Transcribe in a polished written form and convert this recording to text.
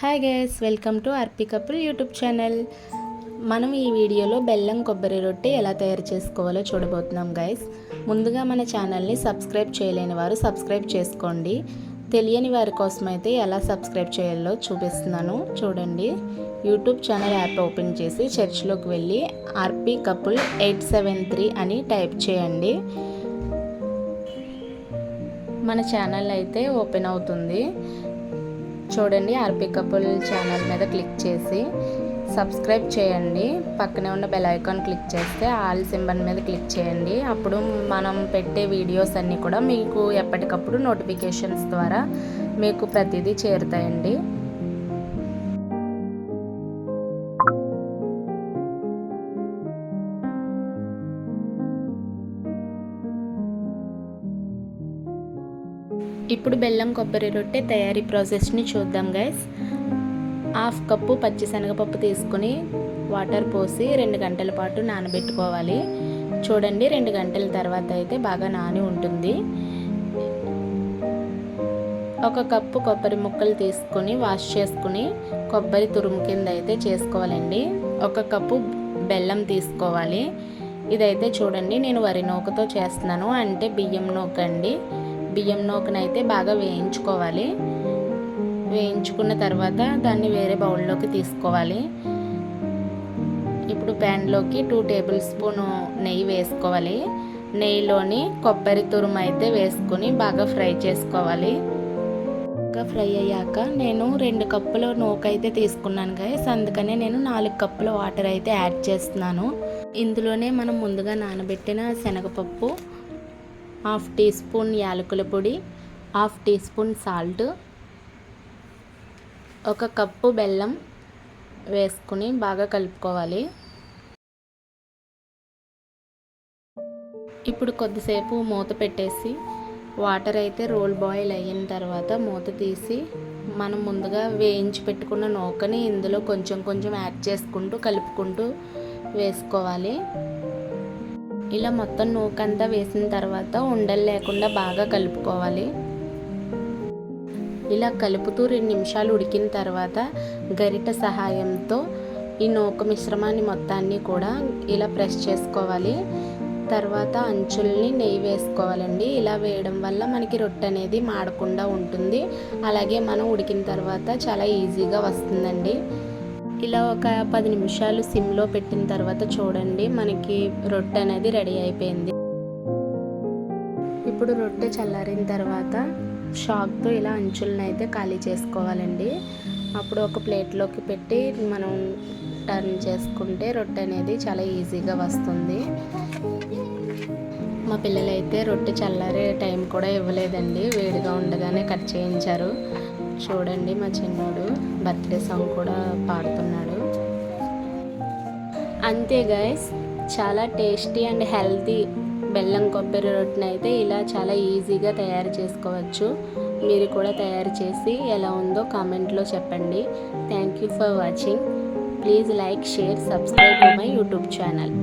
Hi guys, welcome to RP couple YouTube channel. మనం ఈ వీడియోలో బెల్లం కొబ్బరి రొట్టె ఎలా తయారు చేసుకోవాలో చూడబోతున్నాం గైస్. ముందుగా మన ఛానల్ని సబ్స్క్రైబ్ చేయలేని వారు సబ్స్క్రైబ్ చేసుకోండి. తెలియని వారి కోసం అయితే ఎలా సబ్స్క్రైబ్ చేయాలో చూపిస్తున్నాను చూడండి. యూట్యూబ్ ఛానల్ యాప్ ఓపెన్ చేసి సెర్చ్లోకి వెళ్ళి ఆర్పీ కపుల్ 873 అని టైప్ చేయండి. మన ఛానల్ అయితే ఓపెన్ అవుతుంది. చూడండి, ఆర్పీ కపుల్ ఛానల్ మీద క్లిక్ చేసి సబ్స్క్రైబ్ చేయండి. పక్కనే ఉన్న బెల్ ఐకాన్ క్లిక్ చేస్తే ఆల్ సింబల్ మీద క్లిక్ చేయండి. అప్పుడు మనం పెట్టే వీడియోస్ అన్నీ కూడా మీకు ఎప్పటికప్పుడు నోటిఫికేషన్స్ ద్వారా మీకు ప్రతిదీ చేరుతాయండి. ఇప్పుడు బెల్లం కొబ్బరి రొట్టె తయారీ ప్రాసెస్ని చూద్దాం గైస్. 1/2 కప్పు పచ్చిశనగపప్పు తీసుకుని వాటర్ పోసి 2 గంటల పాటు నానబెట్టుకోవాలి. చూడండి, 2 గంటల తర్వాత అయితే బాగా నాని ఉంటుంది. 1 కప్పు కొబ్బరి ముక్కలు తీసుకొని వాష్ చేసుకుని కొబ్బరి తురుము కింద అయితే చేసుకోవాలండి. 1 కప్పు బెల్లం తీసుకోవాలి. ఇదైతే చూడండి, నేను వరి నూకతో చేస్తున్నాను, అంటే బియ్యం నూక అండి. బియ్యం నూకనైతే బాగా వేయించుకోవాలి. వేయించుకున్న తర్వాత దాన్ని వేరే బౌల్లోకి తీసుకోవాలి. ఇప్పుడు ప్యాన్లోకి 2 టేబుల్ స్పూన్ నెయ్యి వేసుకోవాలి. నెయ్యిలోని కొబ్బరి తురుము అయితే వేసుకొని బాగా ఫ్రై చేసుకోవాలి. బాగా ఫ్రై అయ్యాక నేను 2 కప్పుల నూక అయితే తీసుకున్నాను గైస్. అందుకనే నేను 4 కప్పుల వాటర్ అయితే యాడ్ చేస్తున్నాను. ఇందులోనే మనం ముందుగా నానబెట్టిన శనగపప్పు, 1/2 టీ స్పూన్ యాలకుల పొడి, 1/2 టీ స్పూన్ సాల్ట్, 1 కప్పు బెల్లం వేసుకుని బాగా కలుపుకోవాలి. ఇప్పుడు కొద్దిసేపు మూత పెట్టేసి వాటర్ అయితే రోల్ బాయిల్ అయిన తర్వాత మూత తీసి మనం ముందుగా వేయించి పెట్టుకున్న నూకని ఇందులో కొంచెం కొంచెం యాడ్ చేసుకుంటూ కలుపుకుంటూ వేసుకోవాలి. ఇలా మొత్తం నూకంతా వేసిన తర్వాత ఉండలు లేకుండా బాగా కలుపుకోవాలి. ఇలా కలుపుతూ 2 నిమిషాలు ఉడికిన తర్వాత గరిట సహాయంతో ఈ నూక మిశ్రమాన్ని మొత్తాన్ని కూడా ఇలా ప్రెస్ చేసుకోవాలి. తర్వాత అంచుల్ని నెయ్యి వేసుకోవాలండి. ఇలా వేయడం వల్ల మనకి రొట్టె అనేది మాడకుండా ఉంటుంది. అలాగే మనం ఉడికిన తర్వాత చాలా ఈజీగా వస్తుందండి. ఇలా ఒక 10 నిమిషాలు సిమ్లో పెట్టిన తర్వాత చూడండి, మనకి రొట్టె అనేది రెడీ అయిపోయింది. ఇప్పుడు రొట్టె చల్లారిన తర్వాత షాక్తో ఇలా అంచులను అయితే ఖాళీ చేసుకోవాలండి. అప్పుడు ఒక ప్లేట్లోకి పెట్టి మనం టర్న్ చేసుకుంటే రొట్టె అనేది చాలా ఈజీగా వస్తుంది. మా పిల్లలైతే రొట్టె చల్లారే టైం కూడా ఇవ్వలేదండి, వేడిగా ఉండగానే కట్ చేయించారు. చూడండి, మా చిన్నోడు బర్త్డే సాంగ్ కూడా పాడుతున్నాడు. అంతే గైస్, చాలా టేస్టీ అండ్ హెల్తీ బెల్లం కొబ్బరి రొట్టెని అయితే ఇలా చాలా ఈజీగా తయారు చేసుకోవచ్చు. మీరు కూడా తయారు చేసి ఎలా ఉందో కామెంట్లో చెప్పండి. Thank you for watching. Please like, share, subscribe my YouTube channel.